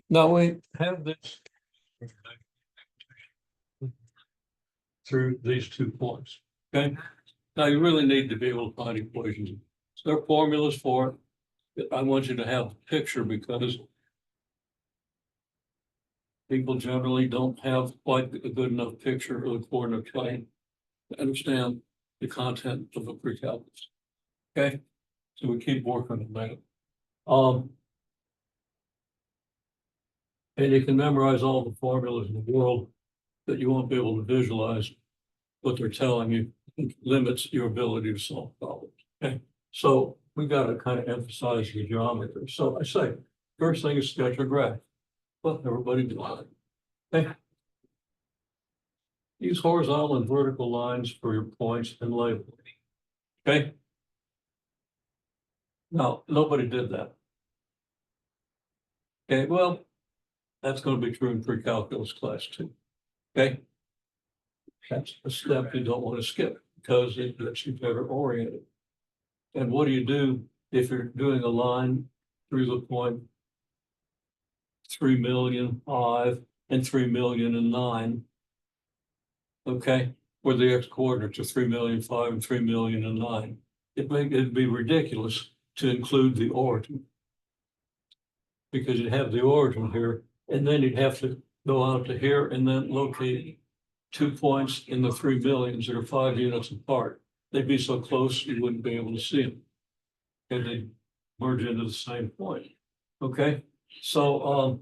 Now we have this through these 2 points, okay? Now you really need to be able to find equations. So there are formulas for it. I want you to have a picture because people generally don't have quite a good enough picture of the coordinate plane to understand the content of a pre-calculus. Okay, so we keep working on that. And you can memorize all the formulas in the world, but you won't be able to visualize what they're telling you. It limits your ability to solve problems. Okay, so we got to kind of emphasize the geometry. So I say, first thing is sketch a graph. Well, everybody do it. Okay. Use horizontal and vertical lines for your points and labels. Okay. No, nobody did that. Okay, well, that's going to be true in pre-calculus class too. Okay. That's a step you don't want to skip because it gets you better oriented. And what do you do if you're doing a line through the point 3,000,005 and 3,000,009? Okay, where the x coordinates are 3,000,005 and 3,000,009. It'd be ridiculous to include the origin because you'd have the origin here, and then you'd have to go out to here and then locate 2 points in the 3 millions that are 5 units apart. They'd be so close you wouldn't be able to see them, and they'd merge into the same point. Okay, so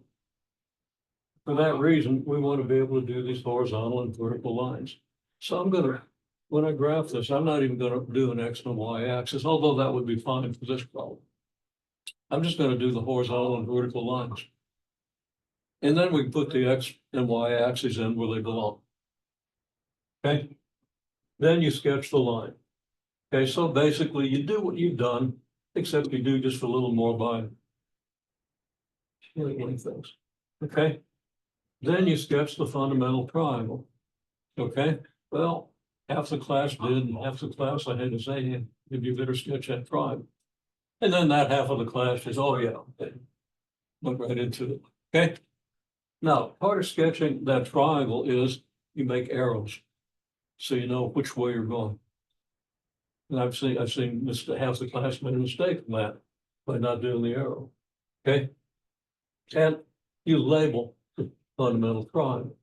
for that reason, we want to be able to do these horizontal and vertical lines. So I'm gonna, when I graph this, I'm not even gonna do an X and Y axis, although that would be fine for this problem. I'm just gonna do the horizontal and vertical lines. And then we can put the X and Y axes in where they belong. Okay, then you sketch the line. Okay, so basically you do what you've done, except you do just a little more by things. Okay, then you sketch the fundamental triangle. Okay, well, half the class did, and half the class I had to say, hey, you better sketch that triangle. And then that half of the class says, oh yeah, went right into it. Okay. Now, part of sketching that triangle is you make arrows, so you know which way you're going. And I've seen half the class made a mistake in that by not doing the arrow. Okay. And you label the fundamental triangle.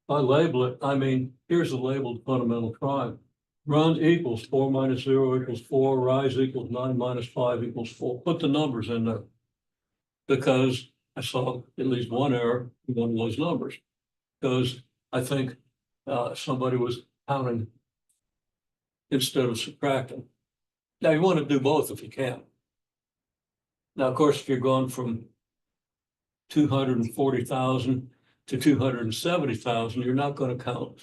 I label it, I mean, here's the labeled fundamental triangle. Run equals 4 minus 0 equals 4, rise equals 9 minus 5 equals 4. Put the numbers in there because I saw at least one error in one of those numbers because I think somebody was counting instead of subtracting. Now you want to do both if you can. Now, of course, if you're going from 240,000 to 270,000, you're not going to count.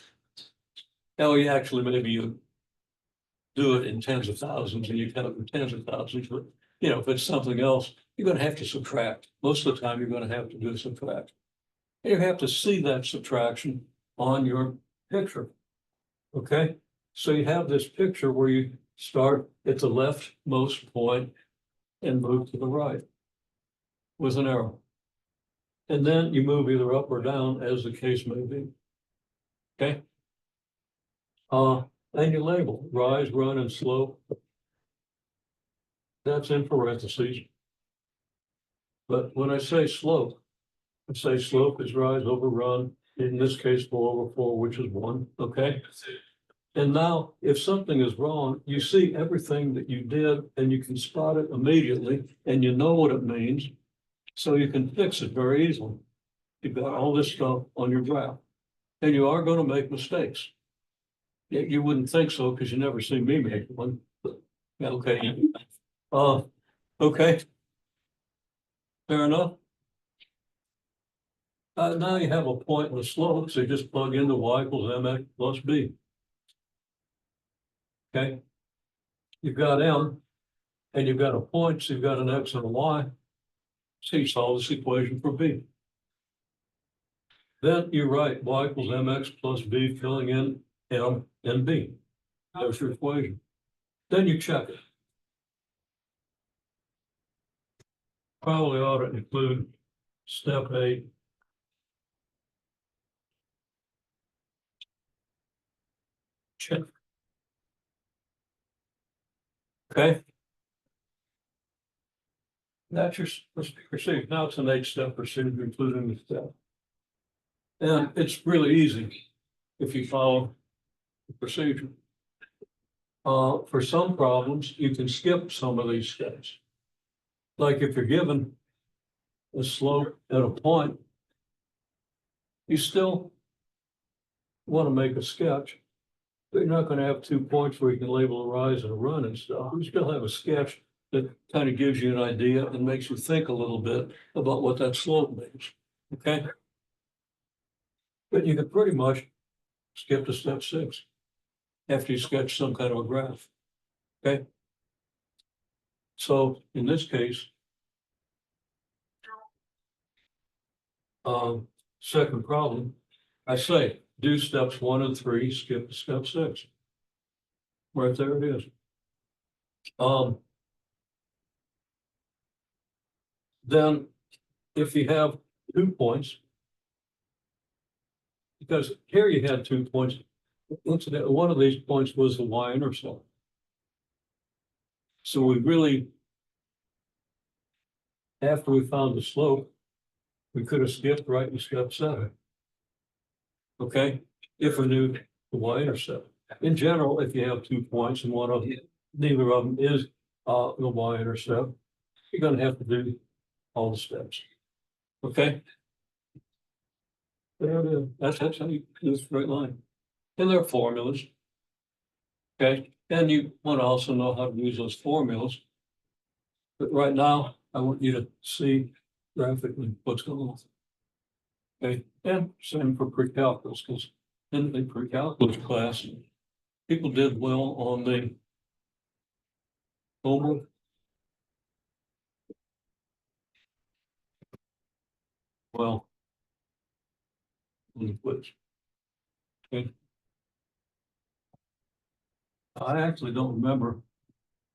Now, you actually, maybe you do it in tens of thousands and you count in tens of thousands, but you know, if it's something else, you're going to have to subtract. Most of the time, you're going to have to do subtract. And you have to see that subtraction on your picture. Okay, so you have this picture where you start at the leftmost point and move to the right with an arrow. And then you move either up or down as the case may be. Okay. And you label rise, run, and slope. That's in parentheses. But when I say slope is rise over run, in this case 4 over 4, which is 1. Okay. And now if something is wrong, you see everything that you did and you can spot it immediately and you know what it means. So you can fix it very easily. You've got all this stuff on your graph. And you are going to make mistakes. You wouldn't think so because you never see me make one. Okay. Okay. Fair enough. Now you have a point and a slope, so you just plug in the y equals mx plus b. Okay. You've got m, and you've got a point, so you've got an x and a y. So you solve this equation for b. Then you write y equals mx plus b, filling in m and b. There's your equation. Then you check it. Probably ought to include step 8. Check. Okay. That's your procedure. Now it's an 8-step procedure, including the step. And it's really easy if you follow the procedure. For some problems, you can skip some of these steps. Like if you're given a slope at a point, you still want to make a sketch, but you're not going to have 2 points where you can label a rise and a run and stuff. You still have a sketch that kind of gives you an idea and makes you think a little bit about what that slope means. Okay? But you can pretty much skip to step 6 after you sketch some kind of a graph. Okay? So in this case, second problem, I say do steps 1 and 3, skip to step 6. Right there it is. Then if you have 2 points, because here you had 2 points, incidentally, one of these points was the y-intercept. So we really, after we found the slope, we could have skipped right to step 7. Okay, if we knew the y-intercept. In general, if you have 2 points and one of them, neither of them is the y-intercept, you're going to have to do all the steps. Okay. There it is. That's how you do this straight line. And there are formulas. Okay. And you want to also know how to use those formulas. But right now, I want you to see graphically what's going on. Okay. And same for pre-calculus, because in the pre-calculus class, people did well on the homework. Well, on the quiz. Okay. I actually don't remember.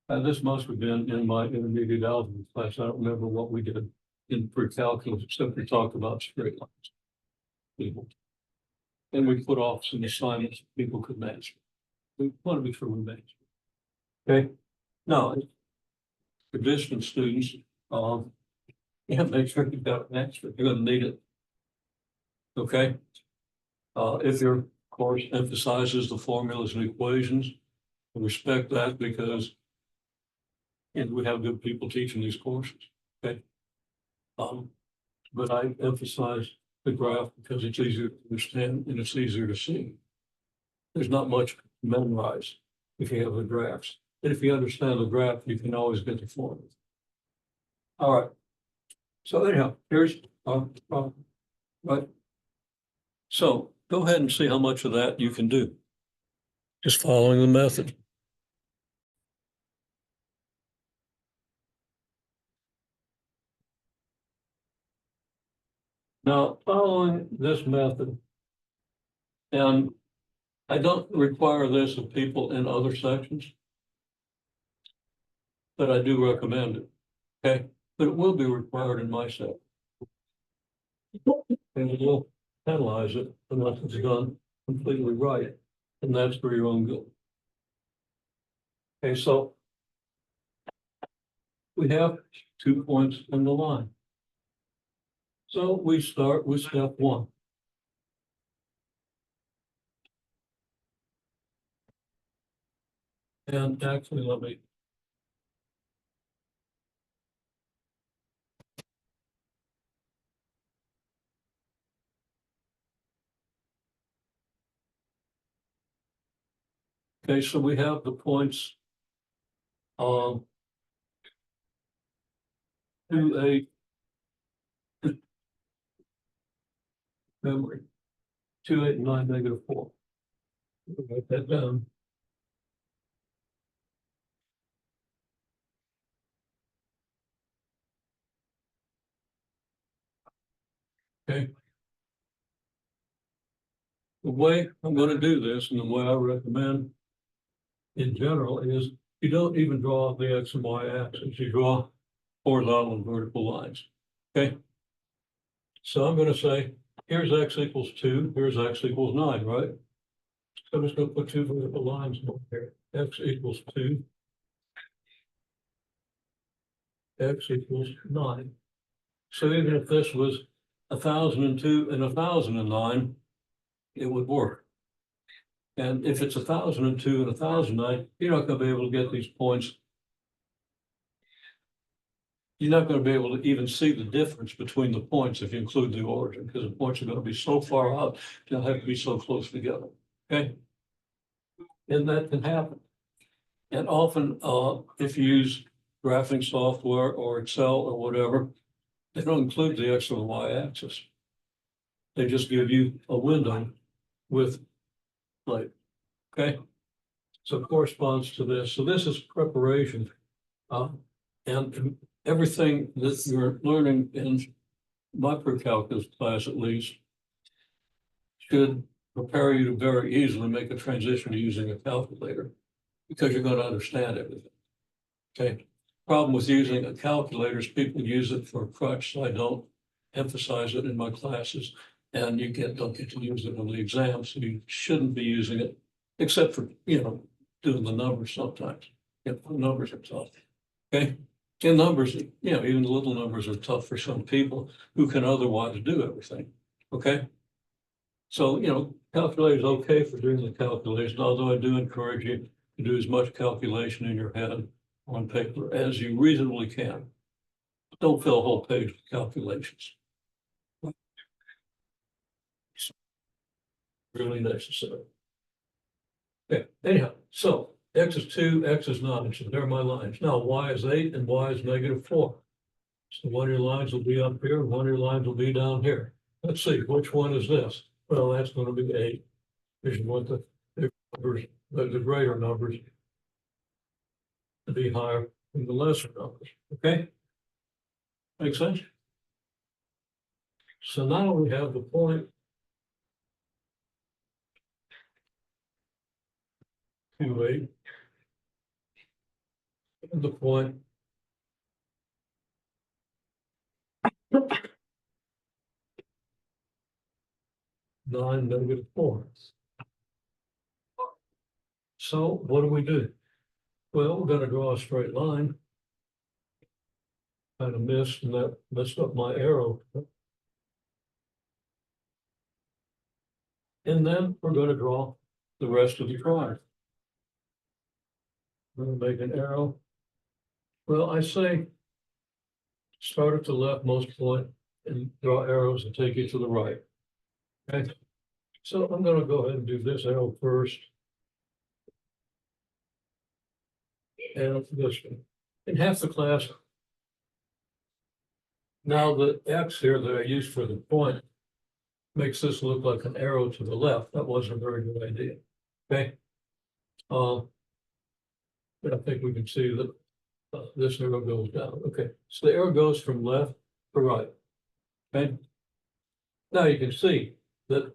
This must have been in my intermediate algebra class. I don't remember what we did in pre-calculus, except we talked about straight lines. People. And we put off some assignments people could match. We want to be sure we match. Okay. Now, for distance students, make sure you've got an extra. You're going to need it. Okay. If your course emphasizes the formulas and equations, respect that because and we have good people teaching these courses. Okay. But I emphasize the graph because it's easier to understand and it's easier to see. There's not much to memorize if you have the graphs. And if you understand the graph, you can always get the formula. All right. So anyhow, here's our problem. Right. So go ahead and see how much of that you can do. Just following the method. Now, following this method, and I don't require this of people in other sections, but I do recommend it. Okay, but it will be required in my set. And it will penalize it unless it's done completely right. And that's for your own good. Okay, so we have 2 points in the line. So we start with step 1. And actually, let me. Okay, so we have the points 2, 8, memory, 2, 8, and 9, -4. Write that down. Okay. The way I'm going to do this and the way I recommend in general is you don't even draw the X and Y axis, you draw horizontal and vertical lines. Okay. So I'm gonna say, here's x equals 2, here's x equals 9, right? So I'm just gonna put two vertical lines over here. X equals 2, x equals 9. So even if this was 1,002 and 1,009, it would work. And if it's 1,002 and 1,009, you're not gonna be able to get these points. You're not gonna be able to even see the difference between the points if you include the origin, because the points are gonna be so far out, they'll have to be so close together, okay? And that can happen. And often, if you use graphing software or Excel or whatever, they don't include the X or the Y axis. They just give you a window with like, okay? So it corresponds to this. So this is preparation. And everything that you're learning in microcalculus class at least should prepare you to very easily make a transition to using a calculator because you're going to understand everything. Okay. Problem with using a calculator is people use it for a crutch, so I don't emphasize it in my classes. And you don't get to use it on the exam, so you shouldn't be using it, except for, doing the numbers sometimes. The numbers are tough. Okay. And numbers, even the little numbers are tough for some people who can otherwise do everything. Okay. So, calculator is okay for doing the calculation, although I do encourage you to do as much calculation in your head on paper as you reasonably can. Don't fill a whole page with calculations. Really necessary. Okay, anyhow, so X is 2, X is 9, so there are my lines. Now Y is 8 and Y is -4. So one of your lines will be up here, one of your lines will be down here. Let's see, which one is this? Well, that's going to be 8. Because you want the numbers, the greater numbers to be higher than the lesser numbers, okay? Make sense? So now we have the point 2, 8, and the point 9, -4. So what do we do? Well, we're going to draw a straight line. Kind of missed, and that messed up my arrow. And then we're going to draw the rest of the triangle. We're going to make an arrow. Well, I say start at the leftmost point and draw arrows and take you to the right. Okay. So I'm going to go ahead and do this arrow first. And this one. In half the class, now the X here that I used for the point makes this look like an arrow to the left. That wasn't a very good idea. Okay. But I think we can see that this arrow goes down. Okay. So the arrow goes from left to right. Okay. Now you can see that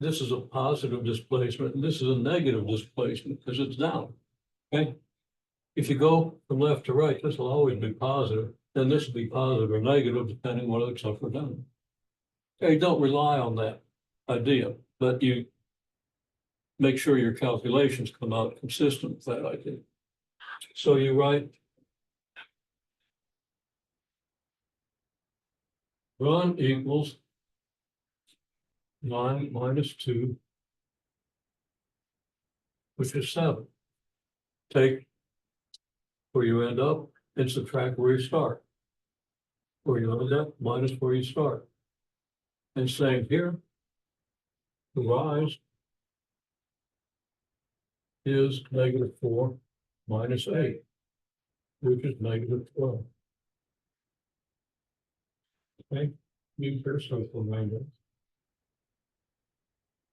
this is a positive displacement and this is a negative displacement because it's down. Okay. If you go from left to right, this will always be positive. Then this will be positive or negative depending whether it's up or down. Okay, don't rely on that idea, but you make sure your calculations come out consistent with that idea. So you write run equals 9 minus 2, which is 7. Take where you end up and subtract where you start. Where you end up minus where you start. And saying here, the rise is -4 minus 8, which is -12. Okay, use your social language.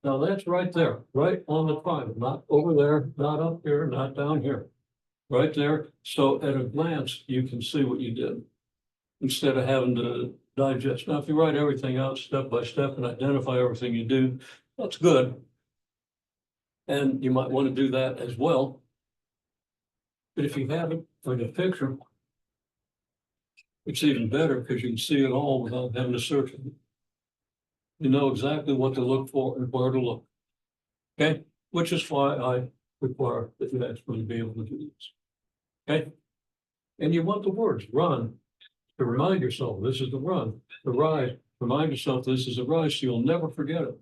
Now that's right there, right on the triangle, not over there, not up here, not down here. Right there. So at a glance, you can see what you did instead of having to digest. Now, if you write everything out step by step and identify everything you do, that's good. And you might want to do that as well. But if you have it like a picture, It's even better because you can see it all without having to search it. You know exactly what to look for and where to look. Okay, which is why I require that you actually be able to do this. Okay, and you want the words run to remind yourself this is the run, the ride. Remind yourself this is a ride, so you'll never forget it.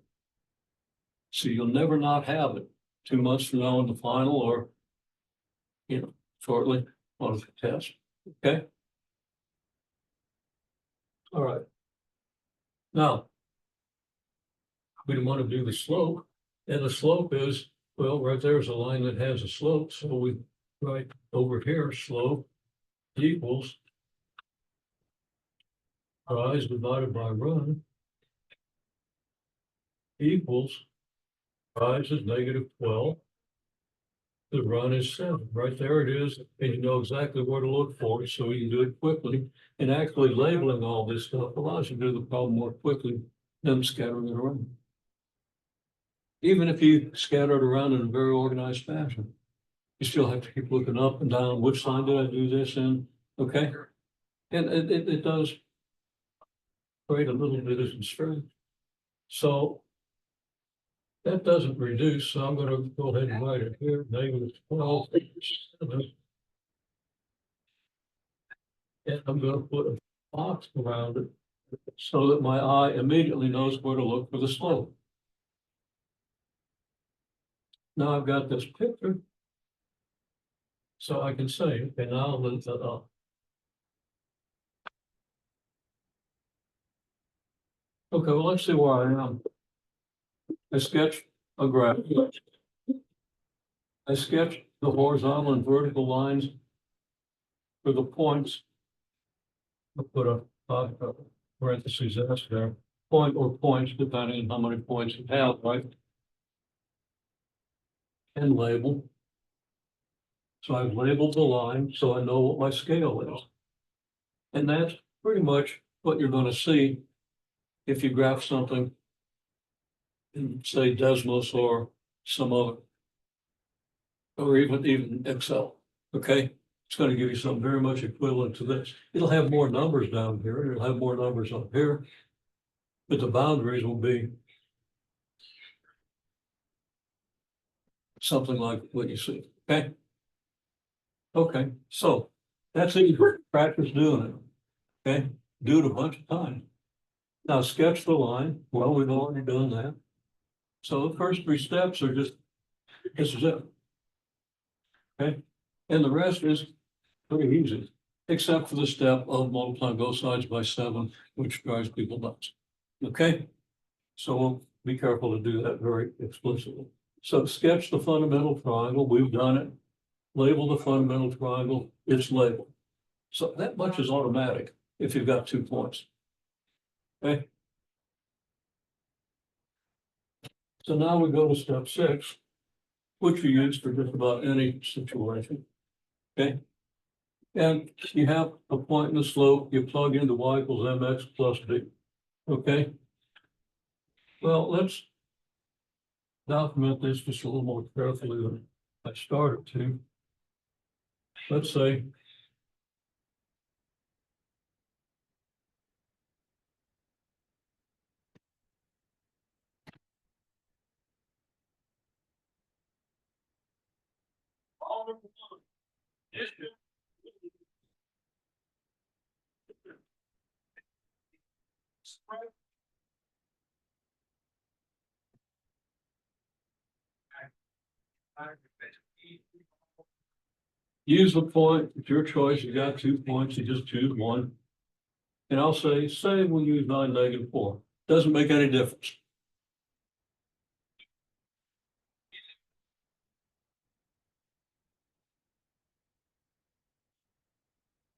So you'll never not have it 2 months from now in the final or, shortly on the test. Okay. All right. Now, we want to do the slope, and the slope is, well, right there is a line that has a slope. So we write over here, slope equals rise divided by run equals rise is -12. The run is 7. Right there it is, and you know exactly where to look for it, so you can do it quickly. And actually labeling all this stuff allows you to do the problem more quickly than scattering it around. Even if you scatter it around in a very organized fashion, you still have to keep looking up and down. Which sign did I do this in? Okay. And it does create a little bit of constraint. So that doesn't reduce, so I'm going to go ahead and write it here, -12. And I'm going to put a box around it so that my eye immediately knows where to look for the slope. Now I've got this picture, so I can say, okay, now let's up. Okay, well, let's see where I am. I sketched a graph. I sketched the horizontal and vertical lines for the points. I'll put a parentheses S there, point or points, depending on how many points you have, right? And label. So I've labeled the line, so I know what my scale is. And that's pretty much what you're going to see if you graph something in, say, Desmos or some other, or even Excel, okay? It's going to give you something very much equivalent to this. It'll have more numbers down here, it'll have more numbers up here, but the boundaries will be something like what you see, okay? Okay, so that's it. Practice doing it, okay? Do it a bunch of times. Now sketch the line. Well, we've already done that. So the first 3 steps are just, this is it. Okay, and the rest is pretty easy, except for the step of multiplying both sides by 7, which drives people nuts. Okay, so we'll be careful to do that very explicitly. So sketch the fundamental triangle. We've done it. Label the fundamental triangle. It's labeled. So that much is automatic if you've got 2 points. Okay. So now we go to step 6, which you use for just about any situation. Okay. And you have a point in the slope, you plug into y equals mx plus b. Okay. Well, let's document this just a little more carefully than I started to. Let's say use the point, it's your choice, you got 2 points, you just choose one. And I'll say we'll use 9, -4. Doesn't make any difference.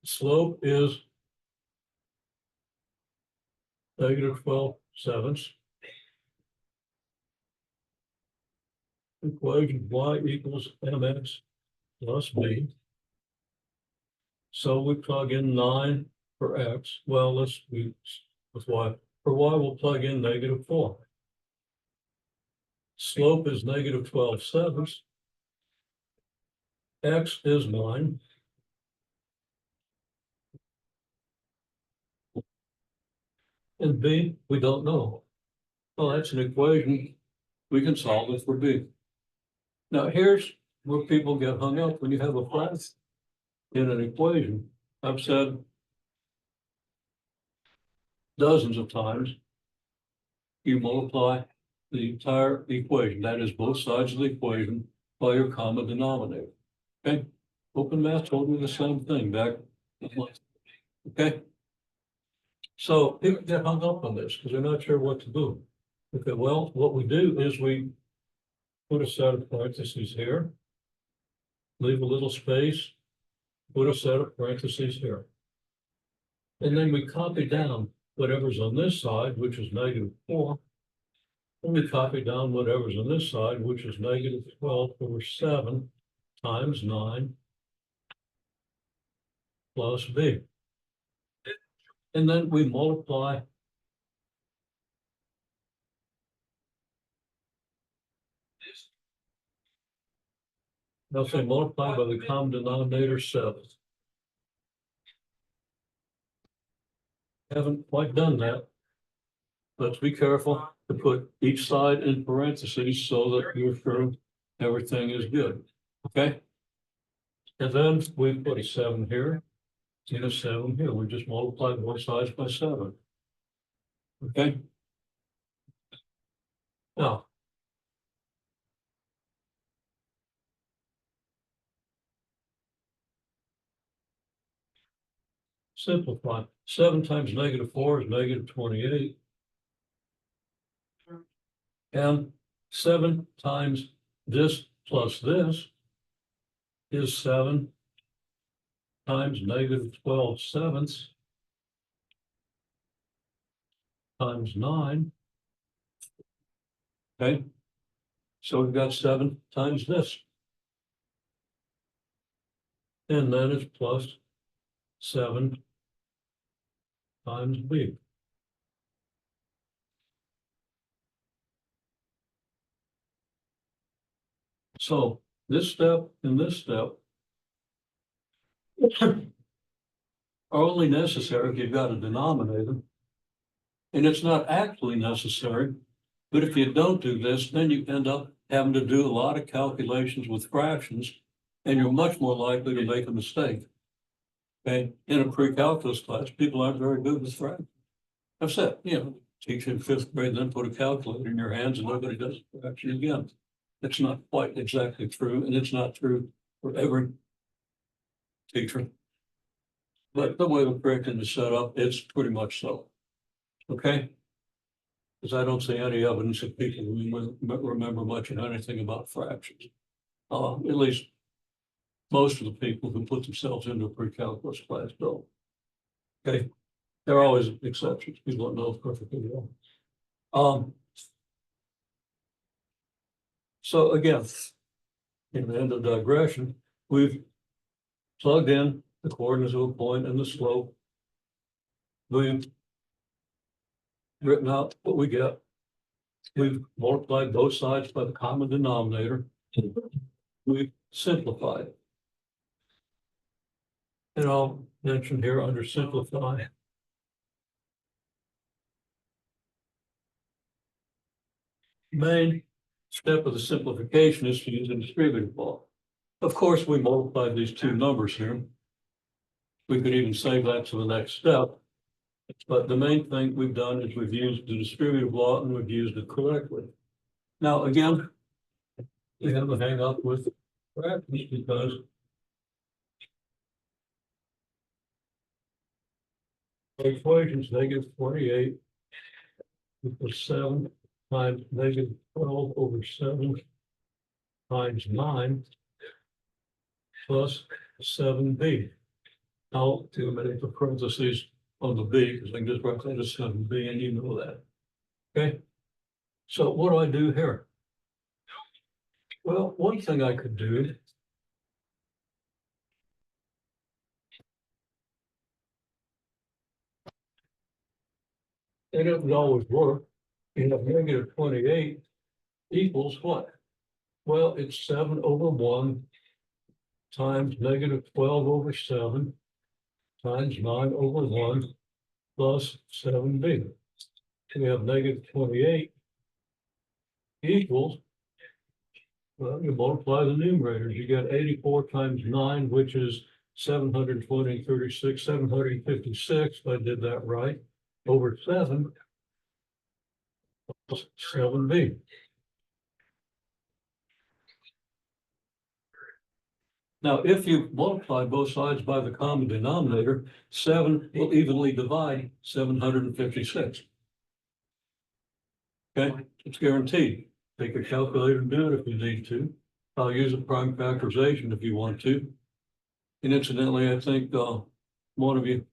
Slope is -12/7. Equation y equals mx plus b. So we plug in 9 for x. Well, let's use with y. For y, we'll plug in -4. Slope is -12/7. X is 9. And B, we don't know. Well, that's an equation. We can solve it for B. Now, here's where people get hung up when you have a fraction in an equation. I've said dozens of times, you multiply the entire equation, that is both sides of the equation, by your common denominator. Okay? Open math told me the same thing back. Okay? So people get hung up on this because they're not sure what to do. Okay, well, what we do is we put a set of parentheses here, leave a little space, put a set of parentheses here. And then we copy down whatever's on this side, which is -4. And we copy down whatever's on this side, which is -12/7 times 9 plus B. And then we multiply I'll say multiply by the common denominator 7. Haven't quite done that. Let's be careful to put each side in parentheses so that you're sure everything is good. Okay? And then we put a 7 here and a 7 here. We just multiply both sides by 7. Okay? Now, simplify. 7 times -4 is -28. And 7 times this plus this is 7 times -12/7 times 9. Okay, so we've got 7 times this. And then it's plus 7 times B. So this step and this step are only necessary if you've got a denominator. And it's not actually necessary, but if you don't do this, then you end up having to do a lot of calculations with fractions, and you're much more likely to make a mistake. Okay, in a pre-calculus class, people aren't very good with fractions. I've said, teach in 5th grade, then put a calculator in your hands and nobody does fraction again. It's not quite exactly true, and it's not true for every teacher. But the way the curriculum is set up, it's pretty much so. Okay? Because I don't see any evidence that people remember much of anything about fractions. At least most of the people who put themselves into a pre-calculus class don't. Okay? There are always exceptions. People don't know perfectly well. So again, in the end of digression, we've plugged in the coordinates of a point and the slope. We've written out what we get. We've multiplied both sides by the common denominator. We've simplified. And I'll mention here under simplify. Main step of the simplification is to use a distributive law. Of course, we multiplied these two numbers here. We could even save that to the next step. But the main thing we've done is we've used the distributive law and we've used it correctly. Now, again, we have a hang up with fractions because the equation's -48 equals 7 times -12/7 times 9 plus 7B. Now, to make the parentheses on the B, because I can just write that as 7B, and you know that. Okay, so what do I do here? Well, one thing I could do and it would always work, you have -28 equals what? Well, it's 7/1 times -12/7 times 9/1 plus 7B. we have negative 28 equals, well, you multiply the numerators, you get 84 times 9, which is 720, 36, 756, if I did that right, over 7, plus 7b. Now, if you multiply both sides by the common denominator, 7 will evenly divide 756. Okay, it's guaranteed. Take a calculator and do it if you need to. I'll use a prime factorization if you want to. And incidentally, I think one of you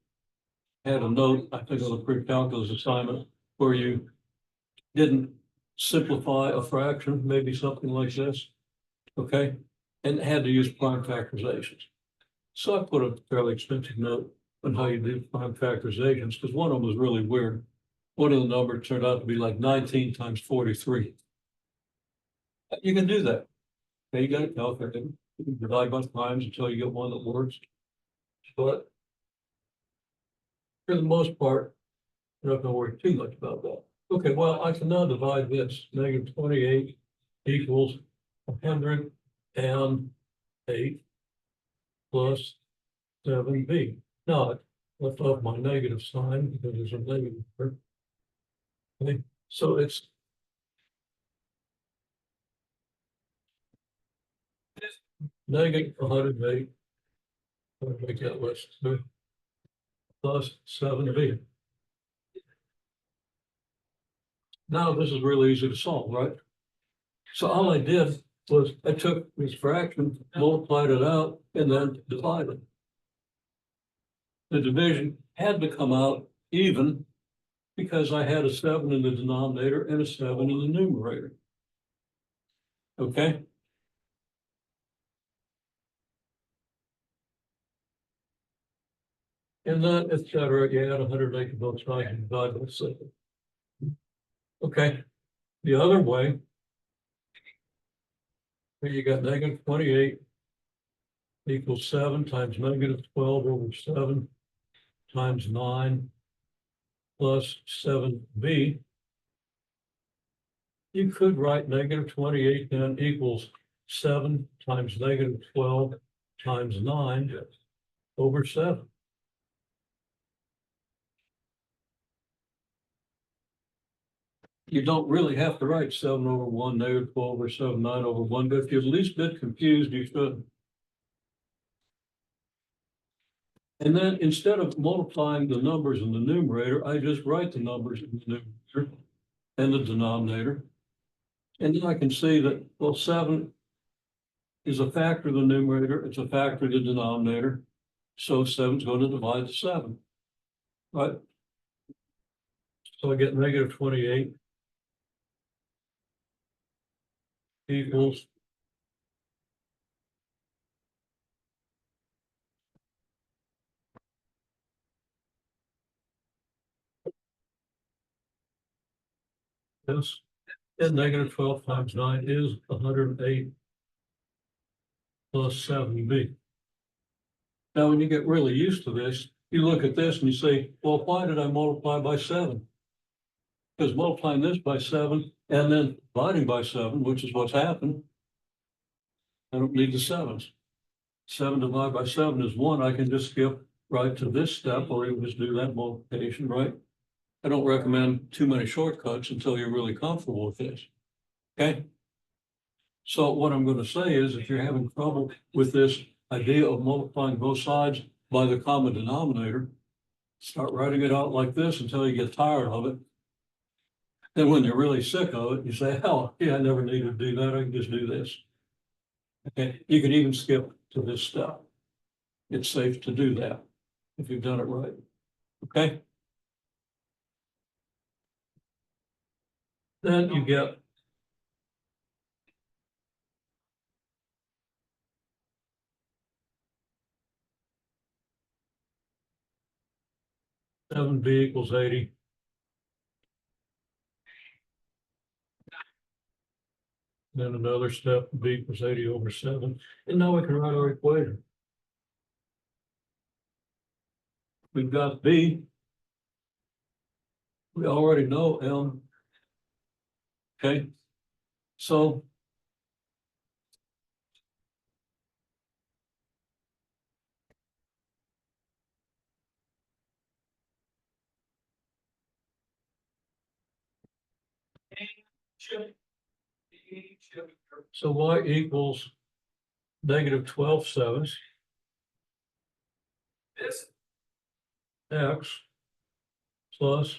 had a note, I think on the pre-calculus assignment, where you didn't simplify a fraction, maybe something like this, okay? And had to use prime factorizations. So I put a fairly extensive note on how you do prime factorizations, because one of them was really weird. One of the numbers turned out to be like 19 times 43. You can do that. Okay, you got to calculate. You can divide by primes until you get one that works. But for the most part, you're not going to worry too much about that. Okay, well, I can now divide this. Negative 28 equals 108 plus 7b. Now, I left off my negative sign because there's a negative here. Okay, so it's negative 108. I'll make that list too. Plus 7b. Now this is really easy to solve, right? So all I did was I took this fraction, multiplied it out, and then divided. The division had to come out even because I had a 7 in the denominator and a 7 in the numerator. Okay? And then, et cetera, you add 108 to both sides and divide by 7. Okay, the other way, here you got negative 28 equals 7 times negative 12 over 7 times 9 plus 7b. You could write negative 28 then equals 7 times negative 12 times 9 over 7. You don't really have to write 7 over 1, negative 12 over 7, 9 over 1, but if you're at least a bit confused, you should. And then instead of multiplying the numbers in the numerator, I just write the numbers in the numerator and the denominator. And then I can see that, well, 7 is a factor of the numerator, it's a factor of the denominator. So 7 is going to divide the 7, right? So I get negative 28 equals this, and negative 12 times 9 is 108 plus 7b. Now, when you get really used to this, you look at this and you say, well, why did I multiply by 7? Because multiplying this by 7 and then dividing by 7, which is what's happened, I don't need the 7s. 7 divided by 7 is 1. I can just skip right to this step or even just do that multiplication, right? I don't recommend too many shortcuts until you're really comfortable with this, okay? So what I'm going to say is if you're having trouble with this idea of multiplying both sides by the common denominator, start writing it out like this until you get tired of it. Then when you're really sick of it, you say, hell, yeah, I never needed to do that. I can just do this. Okay, you can even skip to this step. It's safe to do that if you've done it right. Okay. Then you get seven b equals 80. Then another step, b equals 80 over 7. And now we can write our equation. We've got b We already know M. Okay, so y equals negative 12/7 x plus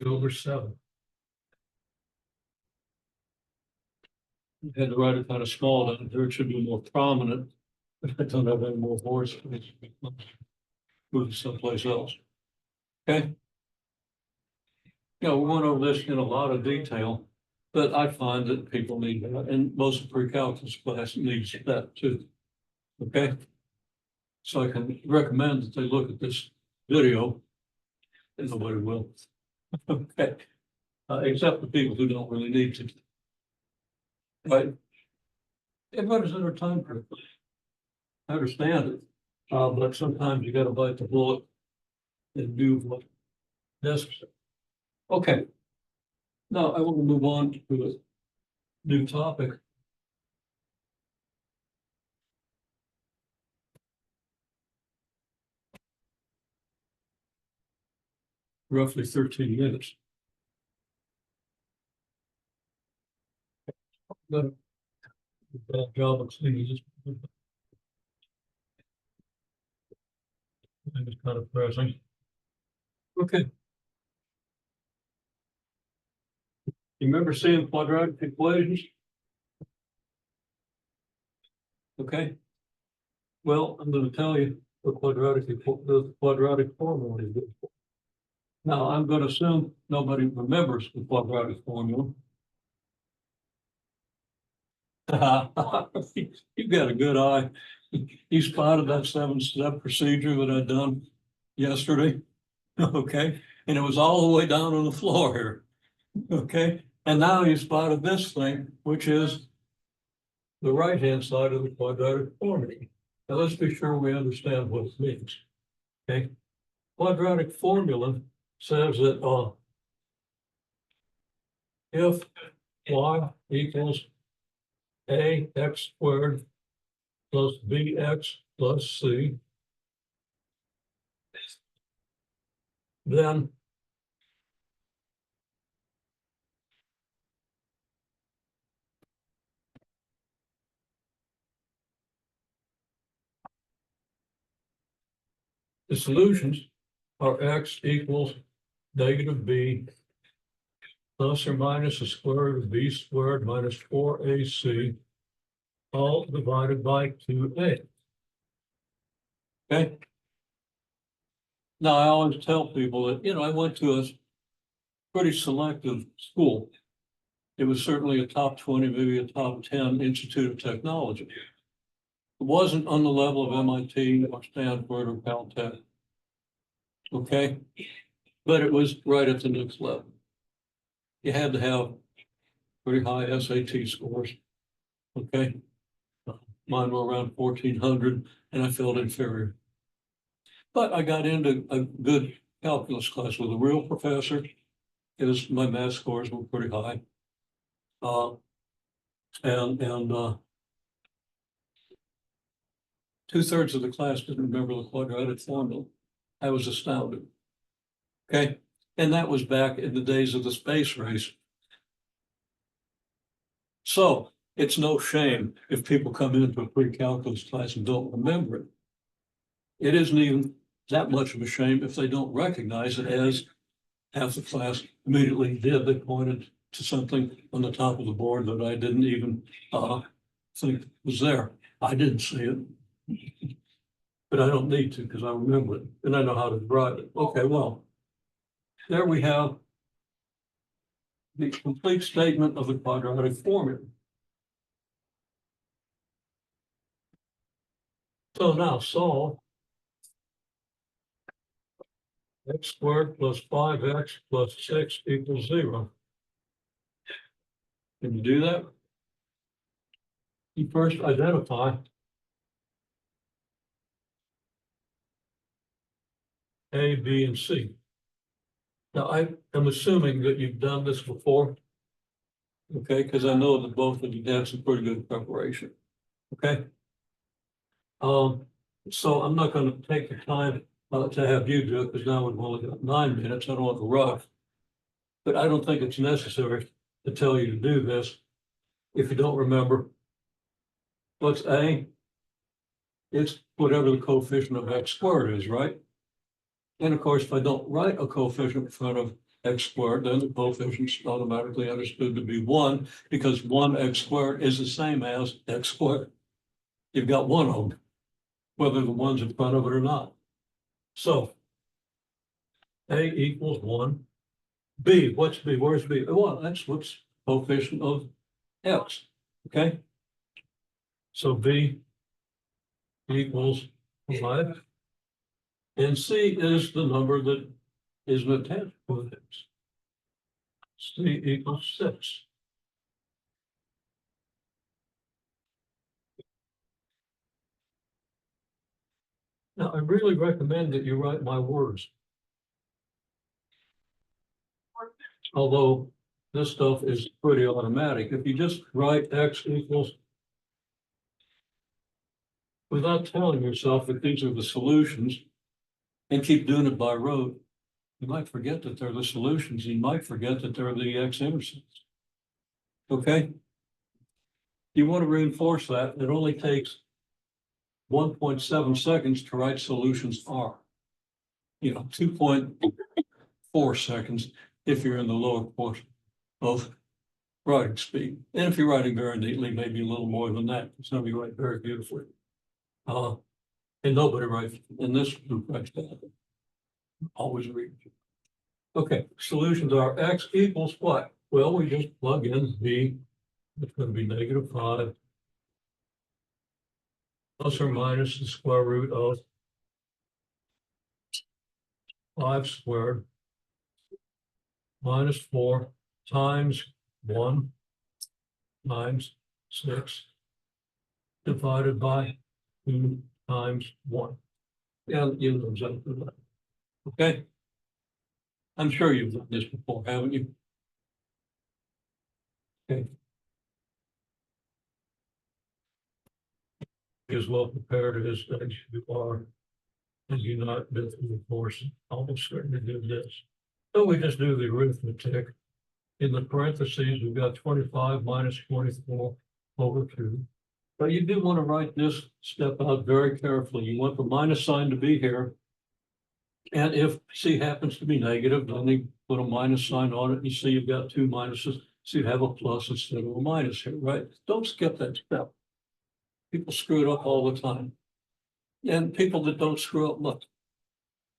over 7. I had to write it kind of small down here. It should be more prominent. But I don't have any more words. Move to someplace else. Okay. Yeah, we went over this in a lot of detail, but I find that people need that, and most pre-calculus class needs that too. Okay. So I can recommend that they look at this video, and nobody will. Okay. Except the people who don't really need to. Right? Everybody's in their time group. I understand it, but sometimes you gotta bite the bullet and do what necessary. Okay. Now I want to move on to a new topic. Roughly 13 minutes. Got a bad job of cleaning this. It's kind of pressing. Okay. You remember seeing quadratic equations? Okay. Well, I'm going to tell you the quadratic formula is. Now, I'm going to assume nobody remembers the quadratic formula. You've got a good eye. You spotted that 7-step procedure that I'd done yesterday. Okay. And it was all the way down on the floor here. Okay. And now you spotted this thing, which is the right-hand side of the quadratic formula. Now let's be sure we understand what it means. Okay. Quadratic formula says that if y equals ax squared plus bx plus c, then the solutions are x equals negative b plus or minus the square root of b squared minus 4ac, all divided by 2a. Okay. Now, I always tell people that, I went to a pretty selective school. It was certainly a top 20, maybe a top 10 institute of technology. It wasn't on the level of MIT or Stanford or Caltech. Okay. But it was right at the next level. You had to have pretty high SAT scores. Okay. Mine were around 1400 and I felt inferior. But I got into a good calculus class with a real professor. My math scores were pretty high. And 2/3 of the class didn't remember the quadratic formula. I was astounded. Okay. And that was back in the days of the space race. So it's no shame if people come into a pre-calculus class and don't remember it. It isn't even that much of a shame if they don't recognize it, as half the class immediately did. They pointed to something on the top of the board that I didn't even think was there. I didn't see it, but I don't need to because I remember it and I know how to drive it. Okay, well, there we have the complete statement of the quadratic formula. So now solve x squared plus 5x plus 6 equals 0. Can you do that? You first identify A, B, and C. Now, I am assuming that you've done this before. Okay, because I know that both of you had some pretty good preparation. Okay. Um, so I'm not gonna take the time to have you do it, because now we've only got 9 minutes. I don't want to rush. But I don't think it's necessary to tell you to do this. If you don't remember, what's A? It's whatever the coefficient of x squared is, right? And of course, if I don't write a coefficient in front of x squared, then the coefficient's automatically understood to be 1, because 1x squared is the same as x squared. You've got one of them, whether the one's in front of it or not. So A equals 1. B, what's B? Where's B? Well, that's what's coefficient of x, okay? So B equals 5. And C is the number that isn't attached with x. C equals 6. Now, I really recommend that you write my words. Although this stuff is pretty automatic. If you just write x equals, without telling yourself that these are the solutions, and keep doing it by rote, you might forget that they're the solutions. You might forget that they're the x-intercepts. Okay? You want to reinforce that. It only takes 1.7 seconds to write solutions R. 2.4 seconds if you're in the lower portion of writing speed. And if you're writing very neatly, maybe a little more than that. Some of you write very beautifully. And nobody writes, in this group writes that. Always read. Okay, solutions are x equals what? Well, we just plug in b. It's going to be -5 plus or minus the square root of 5 squared minus 4 times 1 times 6 divided by 2 times 1. And you know exactly that. Okay? I'm sure you've done this before, haven't you? Okay. As well prepared as you are, as you not been through the course, almost certain to do this. So we just do the arithmetic. In the parentheses, we've got 25 minus 24 over 2. But you do want to write this step out very carefully. You want the minus sign to be here. And if C happens to be negative, then you put a minus sign on it. You see you've got 2 minuses. So you have a plus instead of a minus here, right? Don't skip that step. People screw it up all the time. And people that don't screw up, look,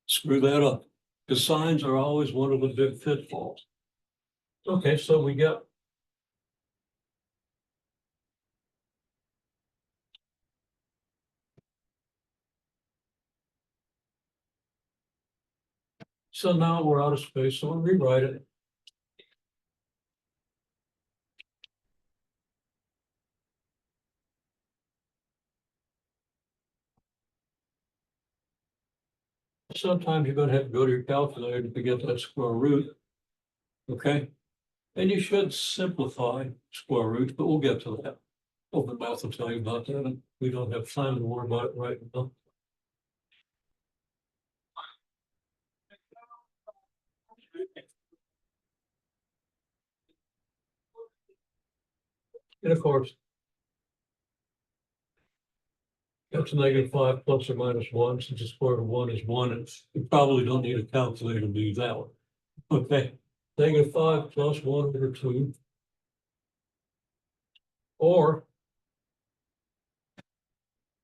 screw that up. Because signs are always one of the big pitfalls. Okay, so we got so now we're out of space, so we'll rewrite it. Sometimes you're going to have to go to your calculator to get that square root. Okay. And you should simplify square roots, but we'll get to that. Open math will tell you about that, and we don't have time to worry about it right now. And of course, that's -5 plus or minus 1. Since the square root of 1 is 1, and you probably don't need a calculator to do that one. Okay. -5 plus 1 over 2. Or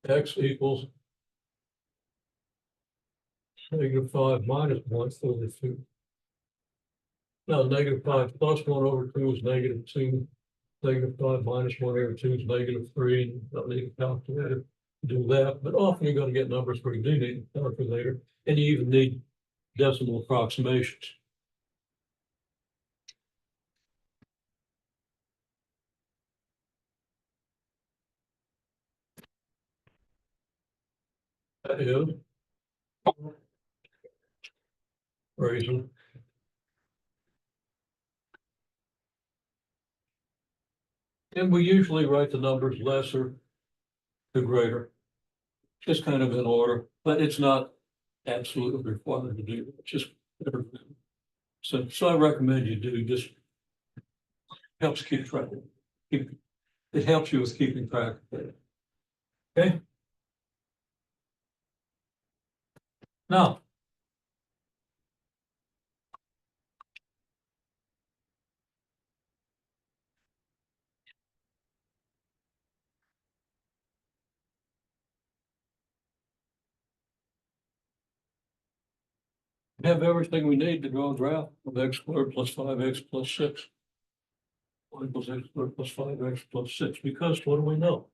x equals -5 minus 1 over 2. Now, -5 plus 1 over 2 is -2. -5 minus 1 over 2 is -3. You don't need a calculator to do that, but often you're going to get numbers where you do need a calculator, and you even need decimal approximations. That is reason. And we usually write the numbers lesser to greater, just kind of in order, but it's not absolutely required to do, it. It's just. So I recommend you do, just helps keep track. It helps you with keeping track of it. Okay? Now, we have everything we need to draw a graph of x squared plus 5x plus 6. Y equals x squared plus 5x plus 6, because what do we know?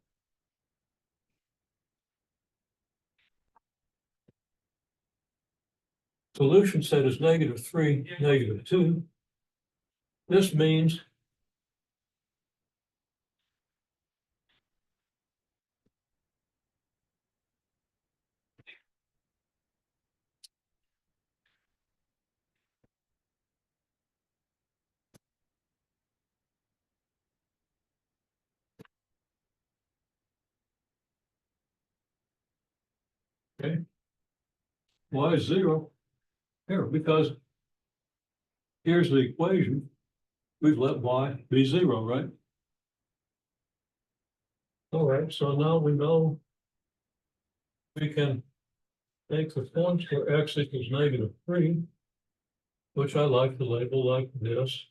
Solution set is -3, -2. This means okay, y is 0 here, because here's the equation. We've let y be 0, right? All right, so now we know we can take the points where x equals -3, which I like to label like this.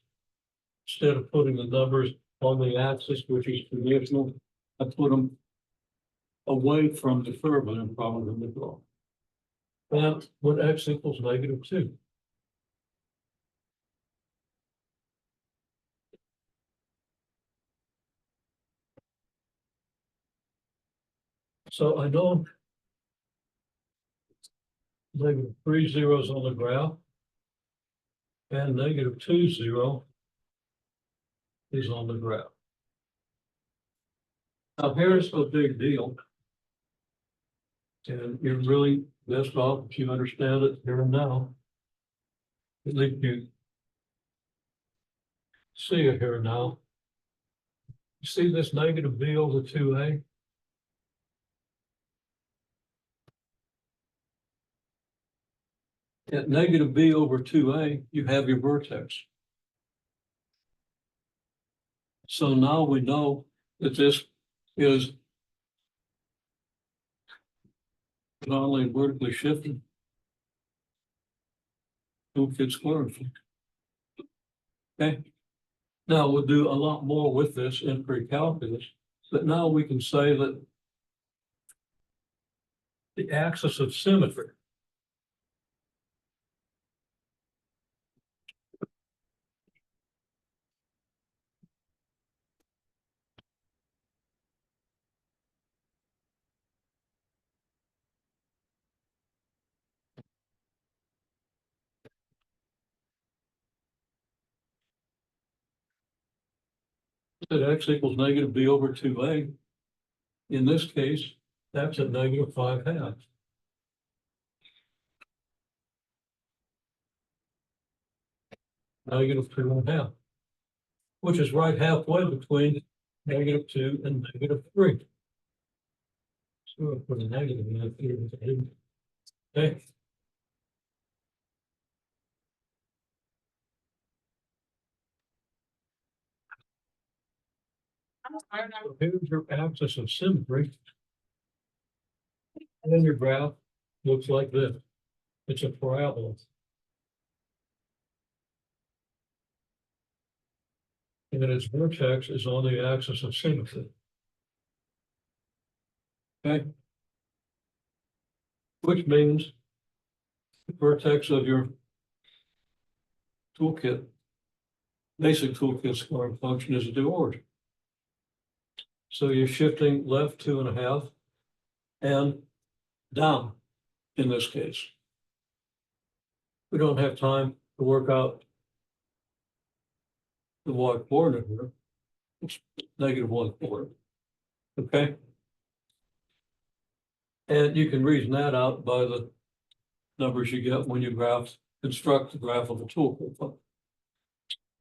Instead of putting the numbers on the axis, which is traditional, I put them away from the curve that I'm probably going to draw. And when x equals -2. So I know -3 zeros on the graph and -2 0 is on the graph. Now here's a big deal. And you're really best off if you understand it here and now. At least you see it here now. You see this -b over 2a? At -b over 2a, you have your vertex. So now we know that this is not only vertically shifted, it's squared. Okay. Now we'll do a lot more with this in pre-calculus, but now we can say that the axis of symmetry that x equals -b over 2a. In this case, that's at -5/2. -2.5, which is right halfway between -2 and -3. So I'll put a negative in that here. Okay. So here's your axis of symmetry. And then your graph looks like this. It's a parabola. And its vertex is on the axis of symmetry. Okay. Which means the vertex of your toolkit, basic toolkit scoring function is the origin. So you're shifting left 2.5 and down in this case. We don't have time to work out the y coordinate here. It's -1 coordinate. Okay. And you can reason that out by the numbers you get when you graph construct the graph of a toolkit function.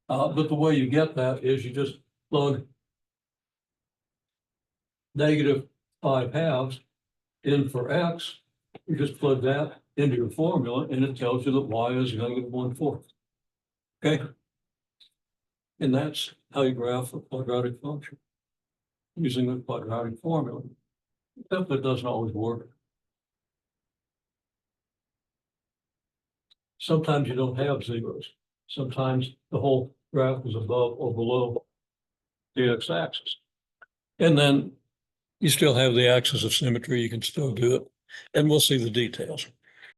But the way you get that is you just plug -5/2 in for X. You just plug that into your formula and it tells you that Y is -1/4. Okay. And that's how you graph a quadratic function using the quadratic formula. Except it doesn't always work. Sometimes you don't have zeros. Sometimes the whole graph is above or below the x-axis. And then you still have the axis of symmetry. You can still do it. And we'll see the details.